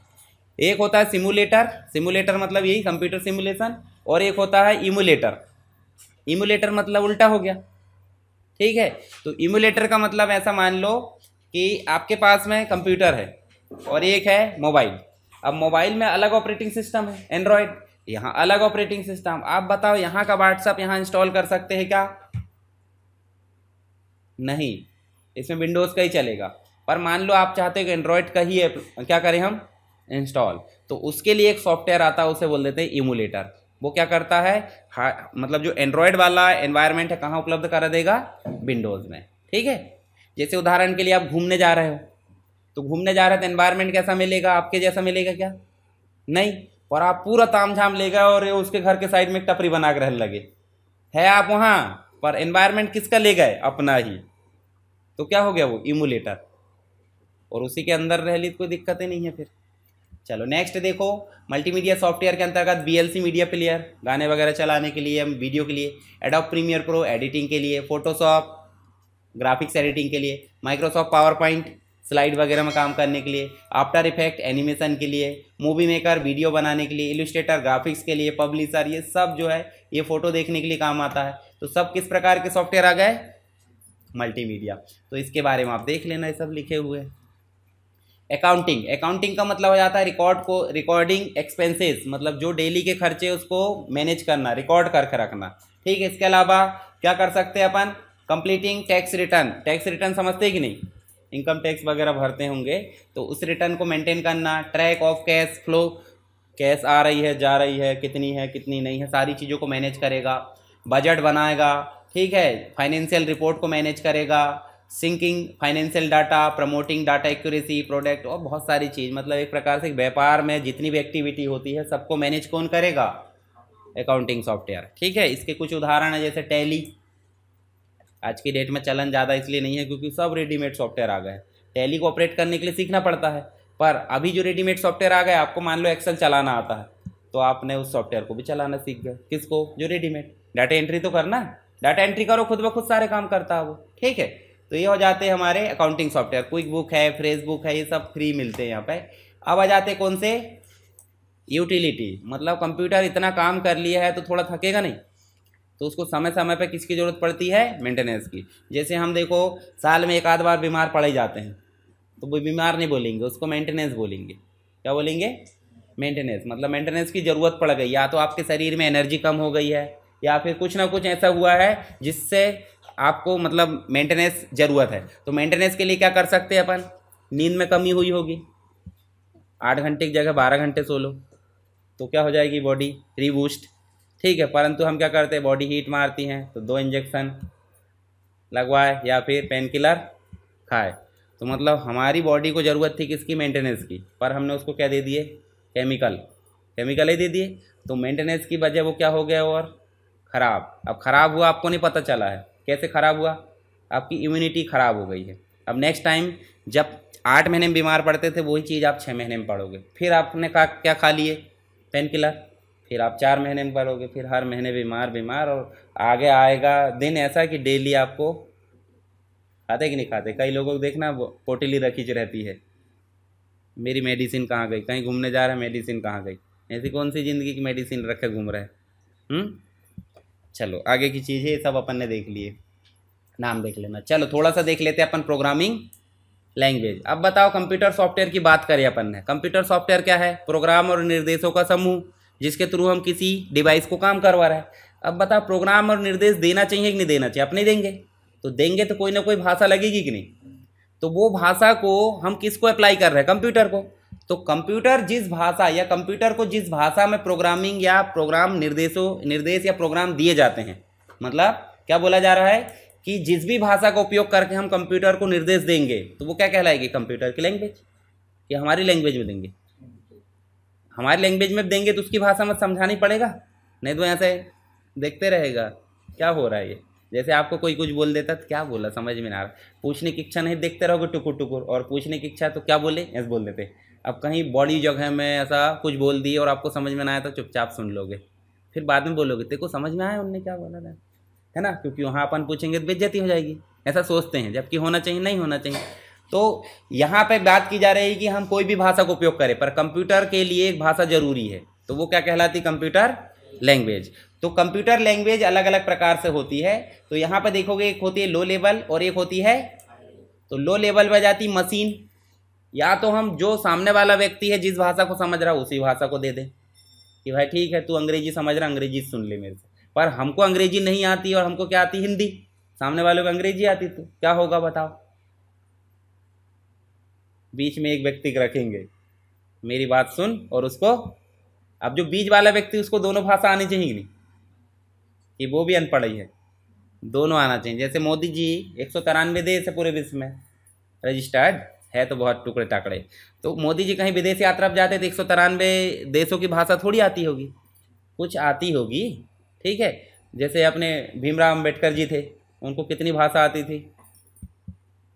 एक होता है सिमुलेटर, सिमुलेटर मतलब यही कंप्यूटर सिमुलेशन, और एक होता है इमुलेटर, इमुलेटर मतलब उल्टा हो गया, ठीक है। तो इमुलेटर का मतलब ऐसा मान लो कि आपके पास में कंप्यूटर है और एक है मोबाइल। अब मोबाइल में अलग ऑपरेटिंग सिस्टम है एंड्रॉयड, यहाँ अलग ऑपरेटिंग सिस्टम। आप बताओ यहाँ का व्हाट्सअप यहाँ इंस्टॉल कर सकते हैं क्या? नहीं, इसमें विंडोज़ का ही चलेगा। पर मान लो आप चाहते हो कि एंड्रॉयड का ही क्या करें हम इंस्टॉल, तो उसके लिए एक सॉफ्टवेयर आता है, उसे बोल देते हैं इमुलेटर। वो क्या करता है, मतलब जो एंड्रॉयड वाला एनवायरनमेंट है कहाँ उपलब्ध करा देगा, विंडोज़ में, ठीक है। जैसे उदाहरण के लिए आप घूमने जा रहे हो, तो घूमने जा रहे हो तो एनवायरनमेंट कैसा मिलेगा, आपके जैसा मिलेगा क्या? नहीं, और आप पूरा तामझाम ले गए और उसके घर के साइड में एक टपरी बना कर रहने लगे, है आप वहाँ पर एनवायरनमेंट किसका ले गए, अपना ही, तो क्या हो गया वो इमुलेटर, और उसी के अंदर रह ली तो कोई दिक्कत ही नहीं है फिर। चलो नेक्स्ट देखो, मल्टीमीडिया सॉफ्टवेयर के अंतर्गत वीएलसी मीडिया प्लेयर, गाने वगैरह चलाने के लिए, वीडियो के लिए, एडोब प्रीमियर प्रो एडिटिंग के लिए, फोटोशॉप ग्राफिक्स एडिटिंग के लिए, माइक्रोसॉफ्ट पावर पॉइंट स्लाइड वगैरह में काम करने के लिए, आफ्टर इफेक्ट एनिमेशन के लिए, मूवी मेकर वीडियो बनाने के लिए, इलस्ट्रेटर ग्राफिक्स के लिए, पब्लिशर, ये सब जो है ये फ़ोटो देखने के लिए काम आता है। तो सब किस प्रकार के सॉफ्टवेयर आ गए, मल्टीमीडिया। तो इसके बारे में आप देख लेना, ये सब लिखे हुए हैं। अकाउंटिंग, अकाउंटिंग का मतलब हो जाता है रिकॉर्डिंग एक्सपेंसेस, मतलब जो डेली के खर्चे उसको मैनेज करना, रिकॉर्ड करके रखना, ठीक है। इसके अलावा क्या कर सकते हैं अपन, completing tax return, tax return समझते हैं कि नहीं, इनकम टैक्स वगैरह भरते होंगे, तो उस रिटर्न को मेंटेन करना, track of cash flow, cash आ रही है जा रही है, कितनी नहीं है, सारी चीज़ों को मैनेज करेगा, बजट बनाएगा, ठीक है, फाइनेंशियल रिपोर्ट को मैनेज करेगा, sinking financial data, promoting data accuracy, product, और बहुत सारी चीज़, मतलब एक प्रकार से व्यापार में जितनी भी एक्टिविटी होती है सबको मैनेज कौन करेगा, अकाउंटिंग सॉफ्टवेयर, ठीक है। इसके कुछ उदाहरण है, जैसे टैली, आज की डेट में चलन ज़्यादा इसलिए नहीं है क्योंकि सब रेडीमेड सॉफ्टवेयर आ गए। टैली को ऑपरेट करने के लिए सीखना पड़ता है, पर अभी जो रेडीमेड सॉफ्टवेयर आ गए, आपको मान लो एक्सेल चलाना आता है तो आपने उस सॉफ्टवेयर को भी चलाना सीख गए, किसको, जो रेडीमेड, डाटा एंट्री तो करना, डाटा एंट्री करो, खुद ब खुद सारे काम करता है वो, ठीक है। तो ये हो जाते हैं हमारे अकाउंटिंग सॉफ्टवेयर, क्विक बुक है, फ्रेश बुक है, ये सब फ्री मिलते हैं यहाँ पे। अब आ जाते कौन से, यूटिलिटी, मतलब कंप्यूटर इतना काम कर लिया है तो थोड़ा थकेगा नहीं, तो उसको समय समय पे किसकी ज़रूरत पड़ती है, मेंटेनेंस की। जैसे हम देखो साल में एक आध बार बीमार पड़े जाते हैं, तो वो बीमार नहीं बोलेंगे, उसको मेंटेनेंस बोलेंगे। क्या बोलेंगे, मेंटेनेंस, मतलब मेंटेनेंस की ज़रूरत पड़ गई, या तो आपके शरीर में एनर्जी कम हो गई है, या फिर कुछ ना कुछ ऐसा हुआ है जिससे आपको मतलब मेंटेनेंस ज़रूरत है। तो मेंटेनेंस के लिए क्या कर सकते हैं अपन, नींद में कमी हुई होगी, 8 घंटे की जगह 12 घंटे सो लो, तो क्या हो जाएगी, बॉडी रीबूस्ट, ठीक है। परंतु हम क्या करते हैं, बॉडी हीट मारती हैं तो 2 इंजेक्शन लगवाए या फिर पेन किलर खाए, तो मतलब हमारी बॉडी को ज़रूरत थी किसकी, मेंटेनेंस की, पर हमने उसको क्या दे दिए, केमिकल ही दे दिए। तो मेंटेनेंस की वजह वो क्या हो गया, और ख़राब। अब ख़राब हुआ, आपको नहीं पता चला है कैसे ख़राब हुआ, आपकी इम्यूनिटी ख़राब हो गई है। अब नेक्स्ट टाइम जब 8 महीने में बीमार पड़ते थे, वही चीज़ आप 6 महीने में पड़ोगे, फिर आपने क्या खा लिए, पेन किलर, फिर आप 4 महीने में पड़ोगे, फिर हर महीने बीमार, और आगे आएगा दिन ऐसा कि डेली आपको, खाते कि नहीं खाते, कई लोगों को देखना पोटली रखी रहती है, मेरी मेडिसिन कहाँ गई, कहीं घूमने जा रहा है, मेडिसिन कहाँ गई, ऐसी कौन सी ज़िंदगी की मेडिसिन रखे घूम रहे हैं। चलो आगे की चीज़ है, ये सब अपन ने देख लिए, नाम देख लेना। चलो थोड़ा सा देख लेते हैं अपन प्रोग्रामिंग लैंग्वेज। अब बताओ, कंप्यूटर सॉफ्टवेयर की बात करें अपन ने, कंप्यूटर सॉफ्टवेयर क्या है, प्रोग्राम और निर्देशों का समूह जिसके थ्रू हम किसी डिवाइस को काम करवा रहे हैं। अब बता, प्रोग्राम और निर्देश देना चाहिए कि नहीं देना चाहिए? अपने देंगे, तो देंगे तो कोई ना कोई भाषा लगेगी कि नहीं? तो वो भाषा को हम किसको अप्लाई कर रहे हैं? कंप्यूटर को। तो कंप्यूटर जिस भाषा या कंप्यूटर को जिस भाषा में प्रोग्रामिंग या प्रोग्राम निर्देश या प्रोग्राम दिए जाते हैं, मतलब क्या बोला जा रहा है कि जिस भी भाषा का उपयोग करके हम कंप्यूटर को निर्देश देंगे तो वो क्या कहलाएगी? कंप्यूटर की लैंग्वेज। या हमारी लैंग्वेज में देंगे? हमारी लैंग्वेज में देंगे तो उसकी भाषा में समझानी पड़ेगा, नहीं तो ऐसे देखते रहेगा क्या हो रहा है। ये जैसे आपको कोई कुछ बोल देता तो क्या बोला समझ में ना आ रहा, पूछने की इच्छा नहीं, देखते रहोगे टुकुर टुकुर, और पूछने की इच्छा तो क्या बोले ऐसे बोल देते। अब कहीं बॉडी जगह में ऐसा कुछ बोल दिए और आपको समझ में ना आया तो चुपचाप सुन लोगे, फिर बाद में बोलोगे तेरे को समझ में आया उनने क्या बोला था, है ना? क्योंकि वहाँ अपन पूछेंगे तो बेइज्जती हो जाएगी, ऐसा सोचते हैं, जबकि होना चाहिए नहीं होना चाहिए। तो यहाँ पे बात की जा रही है कि हम कोई भी भाषा का उपयोग करें, पर कंप्यूटर के लिए एक भाषा जरूरी है, तो वो क्या कहलाती? Computer language. तो कंप्यूटर लैंग्वेज अलग अलग प्रकार से होती है। तो यहाँ पर देखोगे एक होती है लो लेवल और एक होती है, तो लो लेवल में जाती मशीन। या तो हम जो सामने वाला व्यक्ति है जिस भाषा को समझ रहा उसी भाषा को दे दें कि भाई ठीक है तू अंग्रेजी समझ रहा, अंग्रेजी सुन ले मेरे से। पर हमको अंग्रेजी नहीं आती और हमको क्या आती? हिंदी। सामने वालों को अंग्रेजी आती, तो क्या होगा बताओ? बीच में एक व्यक्ति रखेंगे, मेरी बात सुन, और उसको, अब जो बीच वाला व्यक्ति उसको दोनों भाषा आनी चाहिए नहीं कि वो भी अनपढ़ ही है, दोनों आना चाहिए। जैसे मोदी जी 193 देश है पूरे विश्व में रजिस्टर्ड है, तो बहुत टुकड़े टाकड़े। तो मोदी जी कहीं विदेश यात्रा पर जाते तो 193 देशों की भाषा थोड़ी आती होगी, कुछ आती होगी, ठीक है। जैसे अपने भीमराव अम्बेडकर जी थे, उनको कितनी भाषा आती थी?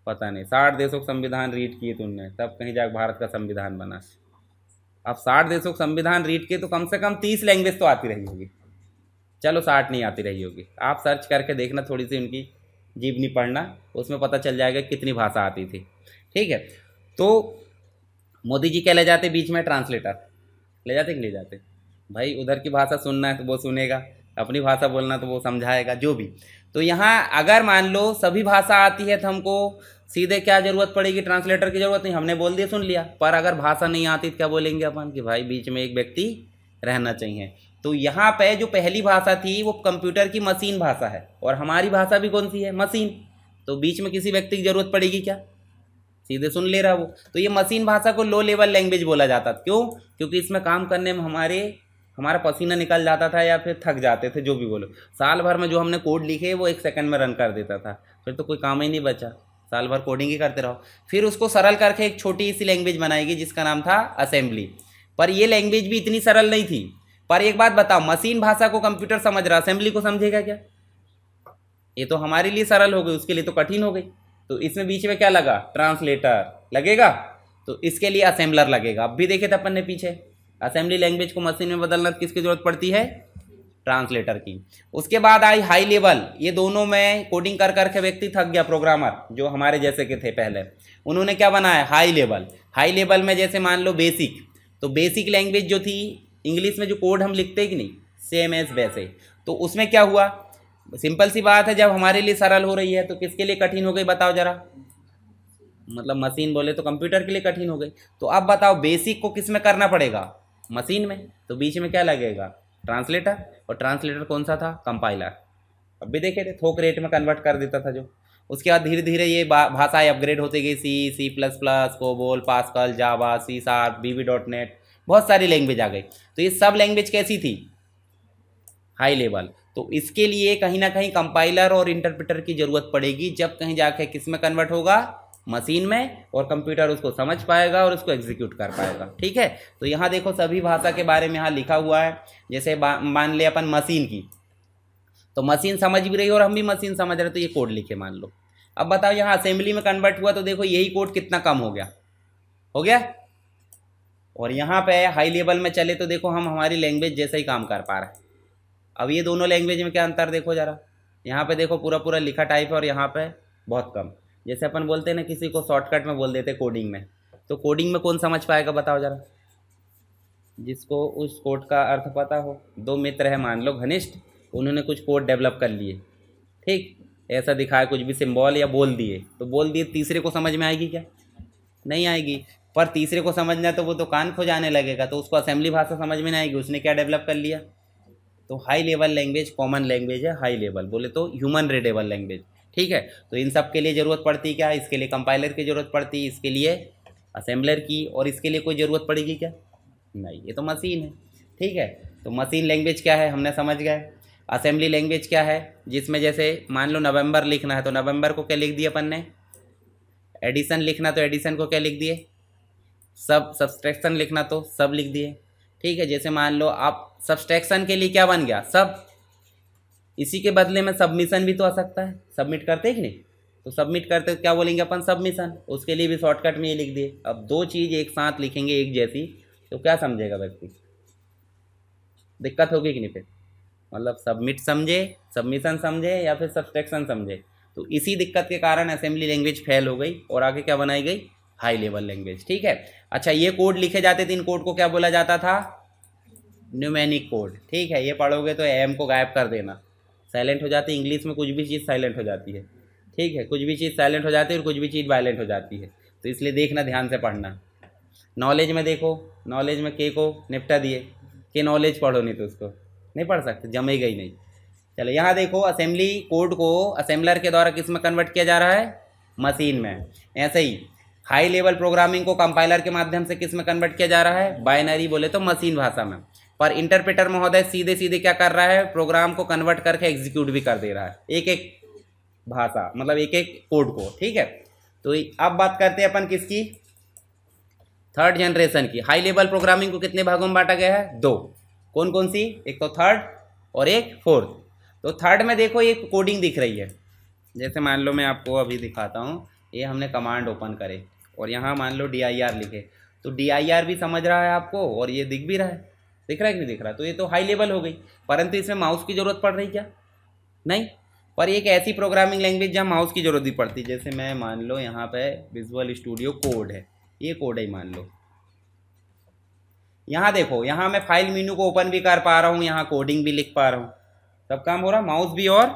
पता नहीं, 60 देशों का संविधान रीड किए थे उनने, तब कहीं जाकर भारत का संविधान बना। अब 60 देशों का संविधान रीड किए तो कम से कम 30 लैंग्वेज तो आती रही होगी, चलो 60 नहीं आती रही होगी, आप सर्च करके देखना, थोड़ी सी उनकी जीवनी पढ़ना, उसमें पता चल जाएगा कितनी भाषा आती थी, ठीक है। तो मोदी जी क्या ले जाते बीच में? ट्रांसलेटर ले जाते कि ले जाते? भाई उधर की भाषा सुनना है तो वो सुनेगा, अपनी भाषा बोलना तो वो समझाएगा, जो भी। तो यहाँ अगर मान लो सभी भाषा आती है तो हमको सीधे क्या ज़रूरत पड़ेगी? ट्रांसलेटर की ज़रूरत नहीं, हमने बोल दिया सुन लिया। पर अगर भाषा नहीं आती तो क्या बोलेंगे अपन कि भाई बीच में एक व्यक्ति रहना चाहिए। तो यहाँ पे जो पहली भाषा थी वो कंप्यूटर की मशीन भाषा है, और हमारी भाषा भी कौन सी है? मशीन। तो बीच में किसी व्यक्ति की ज़रूरत पड़ेगी क्या? सीधे सुन ले रहा वो। तो ये मशीन भाषा को लो लेवल लैंग्वेज बोला जाता था। क्यों? क्योंकि इसमें काम करने में हमारा पसीना निकल जाता था या फिर थक जाते थे, जो भी बोलो। साल भर में जो हमने कोड लिखे वो 1 सेकंड में रन कर देता था, फिर तो कोई काम ही नहीं बचा, साल भर कोडिंग ही करते रहो। फिर उसको सरल करके एक छोटी सी लैंग्वेज बनाएगी जिसका नाम था असेंबली। पर ये लैंग्वेज भी इतनी सरल नहीं थी। पर एक बात बताओ, मशीन भाषा को कंप्यूटर समझ रहा, असेंबली को समझेगा क्या? ये तो हमारे लिए सरल हो गई, उसके लिए तो कठिन हो गई। तो इसमें बीच में क्या लगा? ट्रांसलेटर लगेगा, तो इसके लिए असेंबलर लगेगा। अब भी देखे थे अपन ने पीछे, असेंबली लैंग्वेज को मशीन में बदलना किसकी जरूरत पड़ती है? ट्रांसलेटर की। उसके बाद आई हाई लेवल। ये दोनों में कोडिंग कर करके व्यक्ति थक गया, प्रोग्रामर जो हमारे जैसे के थे पहले, उन्होंने क्या बनाया? High level. हाई लेवल में जैसे मान लो बेसिक, तो बेसिक लैंग्वेज जो थी, इंग्लिश में जो कोड हम लिखते कि नहीं, सेम एज वैसे। तो उसमें क्या हुआ? सिंपल सी बात है, जब हमारे लिए सरल हो रही है तो किसके लिए कठिन हो गई बताओ जरा? मतलब मशीन बोले तो कंप्यूटर के लिए कठिन हो गई। तो अब बताओ बेसिक को किस में करना पड़ेगा? मशीन में। तो बीच में क्या लगेगा? ट्रांसलेटर। और ट्रांसलेटर कौन सा था? कंपाइलर। अब भी देखे थे, थोक रेट में कन्वर्ट कर देता था जो। उसके बाद धीरे धीरे ये भाषाएं अपग्रेड होती गई, C++, कोबोल, पास्कल, जावा, C#, VB.NET, बहुत सारी लैंग्वेज आ गई। तो ये सब लैंग्वेज कैसी थी? High level. तो इसके लिए कहीं ना कहीं कंपाइलर और इंटरप्रेटर की जरूरत पड़ेगी, जब कहीं जाके किस में कन्वर्ट होगा? मशीन में, और कंप्यूटर उसको समझ पाएगा और उसको एग्जीक्यूट कर पाएगा, ठीक है। तो यहाँ देखो सभी भाषा के बारे में यहाँ लिखा हुआ है। जैसे मान ले अपन मशीन की, तो मशीन समझ भी रही और हम भी मशीन समझ रहे, तो ये कोड लिखे मान लो। अब बताओ यहाँ असेंबली में कन्वर्ट हुआ तो देखो यही कोड कितना कम हो गया, हो गया। और यहाँ पे हाई लेवल में चले तो देखो हम हमारी लैंग्वेज जैसा ही काम कर पा रहे हैं। अब ये दोनों लैंग्वेज में क्या अंतर देखो जरा। यहाँ पे देखो पूरा पूरा लिखा टाइप है और यहाँ पे बहुत कम। जैसे अपन बोलते हैं ना, किसी को शॉर्टकट में बोल देते कोडिंग में, तो कोडिंग में कौन समझ पाएगा बताओ जरा? जिसको उस कोड का अर्थ पता हो। 2 मित्र है मान लो घनिष्ठ, उन्होंने कुछ कोड डेवलप कर लिए, ठीक, ऐसा दिखाया कुछ भी सिंबल या बोल दिए, तो बोल दिए, तीसरे को समझ में आएगी क्या? नहीं आएगी। पर तीसरे को समझना है तो वो तो कान खो जाने लगेगा, तो उसको असेंबली भाषा समझ में नहीं आएगी, उसने क्या डेवलप कर लिया। तो high level language common language है, हाई लेवल बोले तो ह्यूमन रीडेबल लैंग्वेज, ठीक है। तो इन सब के लिए ज़रूरत पड़ती क्या, इसके लिए कंपाइलर की ज़रूरत पड़ती, इसके लिए असेंबलर की, और इसके लिए कोई ज़रूरत पड़ेगी क्या, नहीं, ये तो मशीन है, ठीक है। तो मशीन लैंग्वेज क्या है हमने समझ गए। असेंबली लैंग्वेज क्या है, जिसमें जैसे मान लो नवंबर लिखना है तो नवंबर को क्या लिख दिया अपन ने, एडिशन लिखना तो एडिशन को क्या लिख दिए, सब, सब्सट्रैक्शन लिखना तो सब लिख दिए, ठीक है। जैसे मान लो आप सब्सट्रैक्शन के लिए क्या बन गया, सब, इसी के बदले में सबमिशन भी तो आ सकता है, सबमिट करते हैं कि नहीं, तो सबमिट करते क्या बोलेंगे अपन, सबमिशन, उसके लिए भी शॉर्टकट में ये लिख दिए। अब दो चीज़ एक साथ लिखेंगे एक जैसी, तो क्या समझेगा व्यक्ति, दिक्कत होगी कि नहीं, फिर मतलब सबमिट समझे, सबमिशन समझे, या फिर सब्सट्रैक्शन समझे। तो इसी दिक्कत के कारण असेंबली लैंग्वेज फेल हो गई और आगे क्या बनाई गई, हाई लेवल लैंग्वेज, ठीक है। अच्छा, ये कोड लिखे जाते थे, इन कोड को क्या बोला जाता था, न्यूमेरिक कोड, ठीक है। ये पढ़ोगे तो एम को गायब कर देना, साइलेंट हो जाती है, इंग्लिश में कुछ भी चीज़ साइलेंट हो जाती है, ठीक है, कुछ भी चीज़ साइलेंट हो जाती है और कुछ भी चीज़ वायलेंट हो जाती है, तो इसलिए देखना, ध्यान से पढ़ना। नॉलेज में देखो, नॉलेज में के को निपटा दिए, के नॉलेज पढ़ो, नहीं तो उसको नहीं पढ़ सकते, जमेगा ही नहीं। चलो यहाँ देखो, असेंबली कोड को असेंबलर के द्वारा किस में कन्वर्ट किया जा रहा है, मशीन में। ऐसे ही हाई लेवल प्रोग्रामिंग को कंपाइलर के माध्यम से किस में कन्वर्ट किया जा रहा है, बाइनरी बोले तो मशीन भाषा में। पर इंटरप्रेटर महोदय सीधे सीधे क्या कर रहा है, प्रोग्राम को कन्वर्ट करके एग्जीक्यूट भी कर दे रहा है, एक एक भाषा, मतलब एक एक कोड को, ठीक है। तो अब बात करते हैं अपन किसकी, थर्ड जनरेशन की। हाई लेवल प्रोग्रामिंग को कितने भागों में बांटा गया है, दो, कौन कौन सी, एक तो थर्ड और एक फोर्थ। तो थर्ड में देखो ये कोडिंग दिख रही है, जैसे मान लो मैं आपको अभी दिखाता हूँ, ये हमने कमांड ओपन करे और यहाँ मान लो dir लिखे, तो dir भी समझ रहा है आपको और ये दिख भी रहा है, दिख रहा है कि नहीं दिख रहा, तो ये तो हाई लेवल हो गई। परंतु इसमें माउस की ज़रूरत पड़ रही क्या, नहीं। पर एक ऐसी प्रोग्रामिंग लैंग्वेज जहाँ माउस की ज़रूरत भी पड़ती, जैसे मैं मान लो यहाँ पे विजुअल स्टूडियो कोड है, ये कोड है मान लो, यहाँ देखो, यहाँ मैं फाइल मेनू को ओपन भी कर पा रहा हूँ, यहाँ कोडिंग भी लिख पा रहा हूँ, सब काम हो रहा, माउस भी और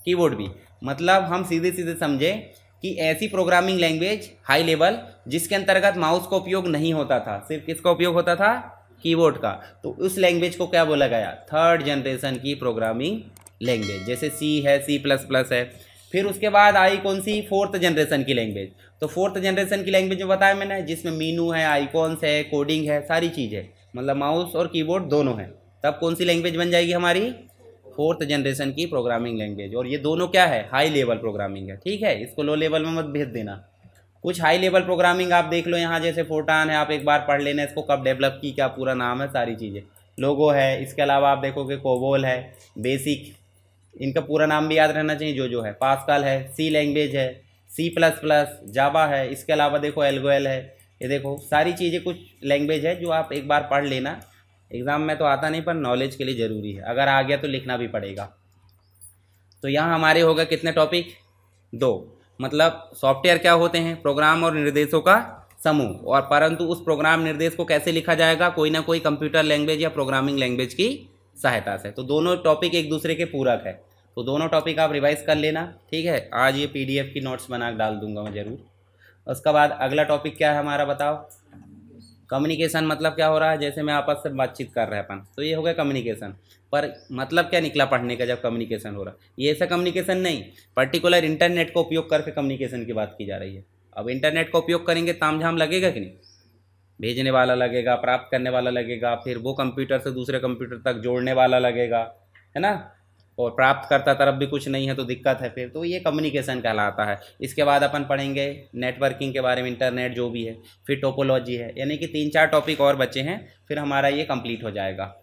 कीबोर्ड भी। मतलब हम सीधे सीधे समझे कि ऐसी प्रोग्रामिंग लैंग्वेज हाई लेवल जिसके अंतर्गत माउस का उपयोग नहीं होता था, सिर्फ किसका उपयोग होता था, कीबोर्ड का, तो उस लैंग्वेज को क्या बोला गया, थर्ड जनरेशन की प्रोग्रामिंग लैंग्वेज। जैसे सी है, C++ है, फिर उसके बाद आई कौन सी, फोर्थ जनरेशन की लैंग्वेज। तो फोर्थ जनरेशन की लैंग्वेज में बताया मैंने, जिसमें मीनू है, आइकॉन्स है, कोडिंग है, सारी चीज़ है, मतलब माउस और कीबोर्ड दोनों है, तब कौन सी लैंग्वेज बन जाएगी हमारी, फोर्थ जनरेशन की प्रोग्रामिंग लैंग्वेज। और ये दोनों क्या है, हाई लेवल प्रोग्रामिंग है, ठीक है, इसको लो लेवल में मत भेज देना। कुछ हाई लेवल प्रोग्रामिंग आप देख लो, यहाँ जैसे फोर्टान है, आप एक बार पढ़ लेना इसको, कब डेवलप की, क्या पूरा नाम है, सारी चीज़ें, लोगो है। इसके अलावा आप देखोगे कोबोल है, बेसिक, इनका पूरा नाम भी याद रहना चाहिए जो है, पास्कल है, सी लैंग्वेज है, C++, जावा है। इसके अलावा देखो एल्गोएल है, ये देखो सारी चीज़ें कुछ लैंग्वेज है जो आप एक बार पढ़ लेना, एग्ज़ाम में तो आता नहीं पर नॉलेज के लिए ज़रूरी है, अगर आ गया तो लिखना भी पड़ेगा। तो यहाँ हमारे होगा कितने टॉपिक, दो, मतलब सॉफ्टवेयर क्या होते हैं, प्रोग्राम और निर्देशों का समूह, और परंतु उस प्रोग्राम निर्देश को कैसे लिखा जाएगा, कोई ना कोई कंप्यूटर लैंग्वेज या प्रोग्रामिंग लैंग्वेज की सहायता से। तो दोनों टॉपिक एक दूसरे के पूरक है, तो दोनों टॉपिक आप रिवाइज कर लेना, ठीक है। आज ये PDF की नोट्स बना डाल दूंगा मैं ज़रूर। उसके बाद अगला टॉपिक क्या है हमारा, बताओ, कम्युनिकेशन। मतलब क्या हो रहा है, जैसे मैं आपस से बातचीत कर रहे हैं अपन, तो ये हो गया कम्युनिकेशन। पर मतलब क्या निकला पढ़ने का जब कम्युनिकेशन हो रहा, ये ऐसा कम्युनिकेशन नहीं, पर्टिकुलर इंटरनेट का उपयोग करके कम्युनिकेशन की बात की जा रही है। अब इंटरनेट का उपयोग करेंगे तामझाम लगेगा कि नहीं, भेजने वाला लगेगा, प्राप्त करने वाला लगेगा, फिर वो कंप्यूटर से दूसरे कंप्यूटर तक जोड़ने वाला लगेगा, है ना, और प्राप्त करता तरफ भी कुछ नहीं है तो दिक्कत है फिर, तो ये कम्युनिकेशन कहलाता है। इसके बाद अपन पढ़ेंगे नेटवर्किंग के बारे में, इंटरनेट जो भी है, फिर टोपोलॉजी है, यानी कि 3-4 टॉपिक और बचे हैं, फिर हमारा ये कंप्लीट हो जाएगा।